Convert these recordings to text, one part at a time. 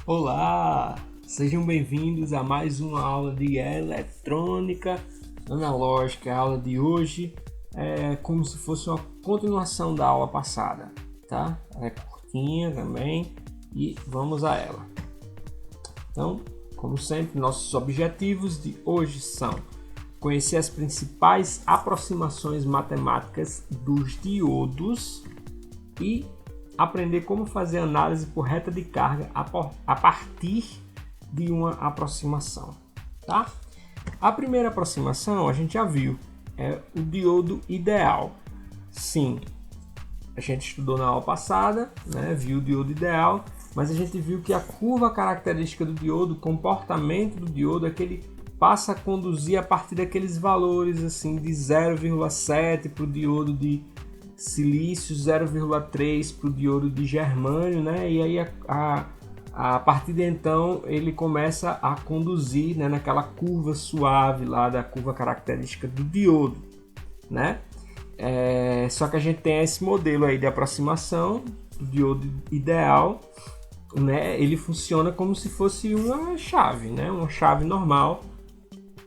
Olá, sejam bem-vindos a mais uma aula de eletrônica analógica. A aula de hoje é como se fosse uma continuação da aula passada, tá? Ela é curtinha também e vamos a ela. Então, como sempre, nossos objetivos de hoje são conhecer as principais aproximações matemáticas dos diodos e aprender como fazer análise por reta de carga a partir de uma aproximação, tá? A primeira aproximação a gente já viu, é o diodo ideal. Sim, a gente estudou na aula passada, né? Viu o diodo ideal, mas a gente viu que a curva característica do diodo, o comportamento do diodo é que ele passa a conduzir a partir daqueles valores assim de 0,7 para o diodo de silício, 0,3 para o diodo de germânio, né? E aí a partir de então ele começa a conduzir, né, naquela curva suave lá da curva característica do diodo, né? Só que a gente tem esse modelo aí de aproximação do diodo ideal, né? Ele funciona como se fosse uma chave, né? Uma chave normal,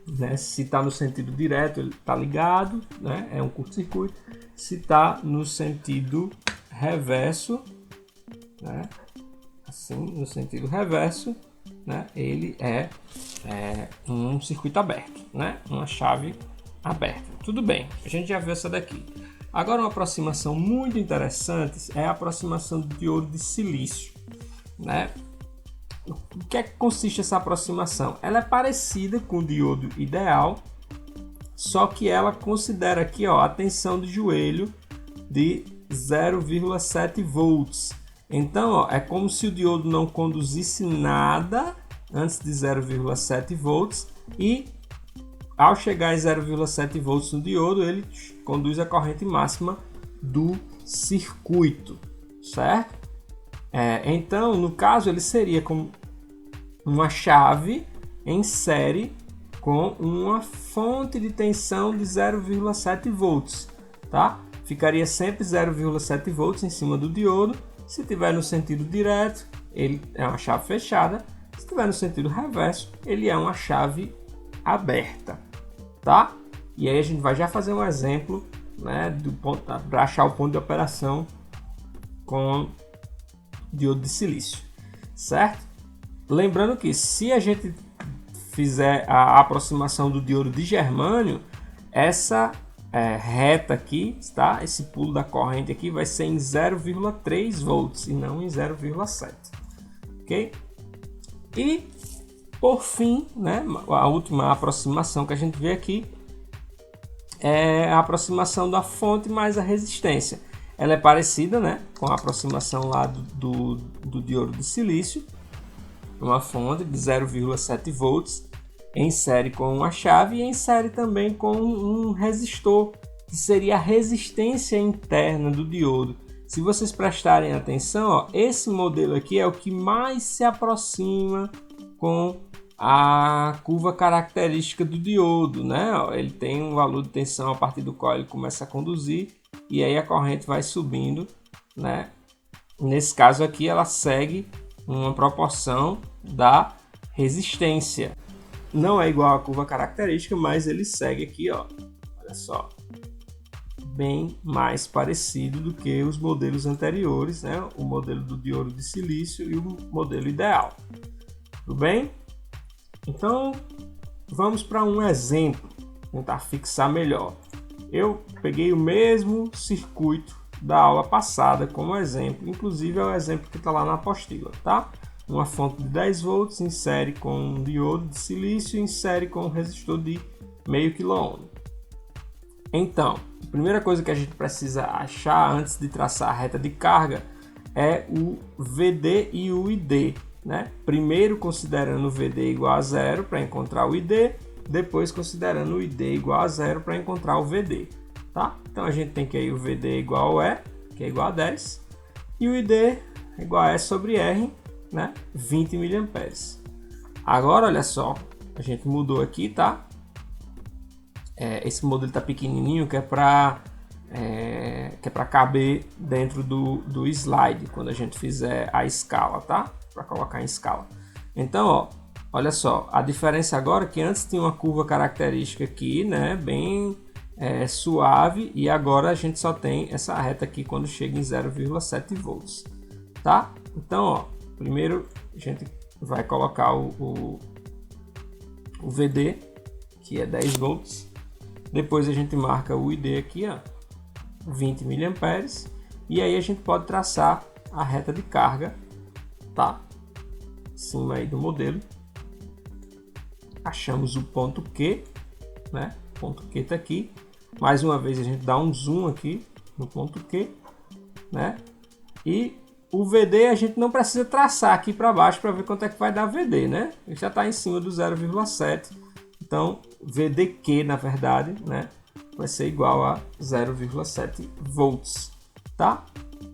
né? Se está no sentido direto, ele está ligado, né? É um curto-circuito. Se está no sentido reverso, né? Assim, no sentido reverso, né? Ele é um circuito aberto, né? Uma chave aberta. Tudo bem, a gente já viu essa daqui. Agora, uma aproximação muito interessante é a aproximação do diodo de silício, né? O que é que consiste essa aproximação? Ela é parecida com o diodo ideal, só que ela considera aqui, ó, a tensão de joelho de 0,7 volts. Então, ó, é como se o diodo não conduzisse nada antes de 0,7 volts e ao chegar a 0,7 volts no diodo, ele conduz a corrente máxima do circuito, certo? Então, no caso, ele seria como uma chave em série com uma fonte de tensão de 0,7 volts, tá? Ficaria sempre 0,7 volts em cima do diodo. Se tiver no sentido direto, ele é uma chave fechada. Se tiver no sentido reverso, ele é uma chave aberta, tá? E aí a gente vai já fazer um exemplo, né, para achar o ponto de operação com diodo de silício, certo? Lembrando que se a gente fizer a aproximação do diodo de germânio, essa reta aqui, tá? Esse pulo da corrente aqui vai ser em 0,3 volts e não em 0,7, ok? E por fim, né, a última aproximação que a gente vê aqui é a aproximação da fonte mais a resistência. Ela é parecida, né, com a aproximação lá do diodo de silício, uma fonte de 0,7 volts em série com uma chave e em série também com um resistor, que seria a resistência interna do diodo. Se vocês prestarem atenção, ó, esse modelo aqui é o que mais se aproxima com a curva característica do diodo, né? Ó, ele tem um valor de tensão a partir do qual ele começa a conduzir e aí a corrente vai subindo, né? Nesse caso aqui ela segue uma proporção da resistência. Não é igual à curva característica, mas ele segue aqui, ó, olha só, bem mais parecido do que os modelos anteriores, né? O modelo do diodo de silício e o modelo ideal. Tudo bem? Então, vamos para um exemplo, tentar fixar melhor. Eu peguei o mesmo circuito da aula passada como exemplo, inclusive é o exemplo que está lá na apostila, tá? Uma fonte de 10 volts em série com um diodo de silício em série com um resistor de meio kΩ. Então, a primeira coisa que a gente precisa achar antes de traçar a reta de carga é o VD e o ID, né? Primeiro considerando o VD igual a zero para encontrar o ID, depois considerando o ID igual a zero para encontrar o VD, tá? Então a gente tem que aí o VD igual a E, que é igual a 10, e o ID igual a E sobre R, né? 20 mA. Agora, olha só, a gente mudou aqui, tá? Esse modelo tá pequenininho, que é para caber dentro do slide, quando a gente fizer a escala, tá? para colocar em escala. Então, ó, olha só, a diferença agora é que antes tinha uma curva característica aqui, né, bem suave, e agora a gente só tem essa reta aqui quando chega em 0,7 volts, tá? Então, ó, primeiro a gente vai colocar o VD, que é 10 volts, depois a gente marca o ID aqui, ó, 20 mA, e aí a gente pode traçar a reta de carga, tá? Em cima aí do modelo. Achamos o ponto Q, né? O ponto Q tá aqui. Mais uma vez a gente dá um zoom aqui no ponto Q, né? E o VD a gente não precisa traçar aqui para baixo para ver quanto é que vai dar VD, né? Ele já está em cima do 0,7. Então, VDQ, na verdade, né, vai ser igual a 0,7 volts, tá?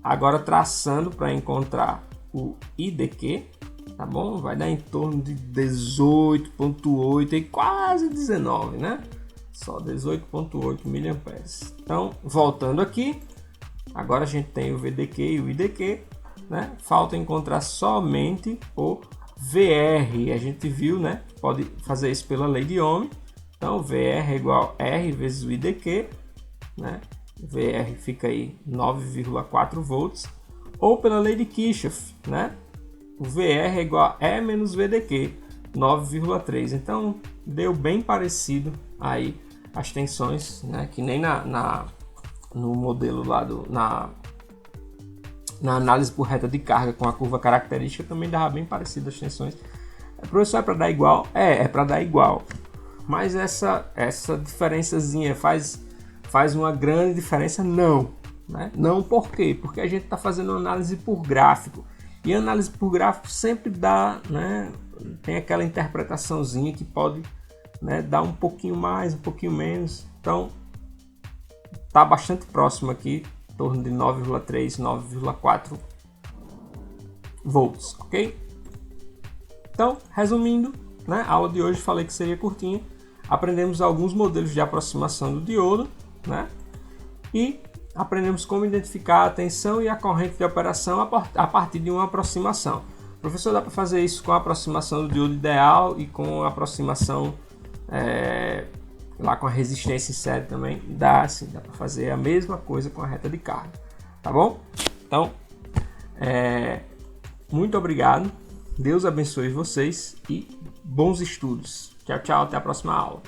Agora, traçando para encontrar o IDQ, tá bom? Vai dar em torno de 18,8 e quase 19, né? Só 18,8 mA. Então, voltando aqui, agora a gente tem o VDQ e o IDQ, né? Falta encontrar somente o VR. A gente viu, né? Pode fazer isso pela lei de Ohm. Então, VR é igual a R vezes o IDQ, né? VR fica aí 9,4 volts. Ou pela lei de Kirchhoff, né? O VR é igual a E menos VDQ, 9,3. Então, deu bem parecido aí as tensões, né? Que nem no modelo lá na análise por reta de carga com a curva característica também dava bem parecido as tensões. Professor, é para dar igual? É para dar igual. Mas essa diferençazinha faz uma grande diferença? Não. Né? Não por quê? Porque a gente está fazendo análise por gráfico. E a análise por gráfico sempre dá, né? Tem aquela interpretaçãozinha que pode, né, dar um pouquinho mais, um pouquinho menos. Então, está bastante próximo aqui, em torno de 9,3, 9,4 volts, ok? Então, resumindo, né, a aula de hoje falei que seria curtinha. Aprendemos alguns modelos de aproximação do diodo, né? E aprendemos como identificar a tensão e a corrente de operação a partir de uma aproximação. Professor, dá para fazer isso com a aproximação do diodo ideal e com a aproximação lá com a resistência em série também? Dá sim, dá para fazer a mesma coisa com a reta de carga, tá bom? Então, muito obrigado, Deus abençoe vocês e bons estudos. Tchau, tchau, até a próxima aula.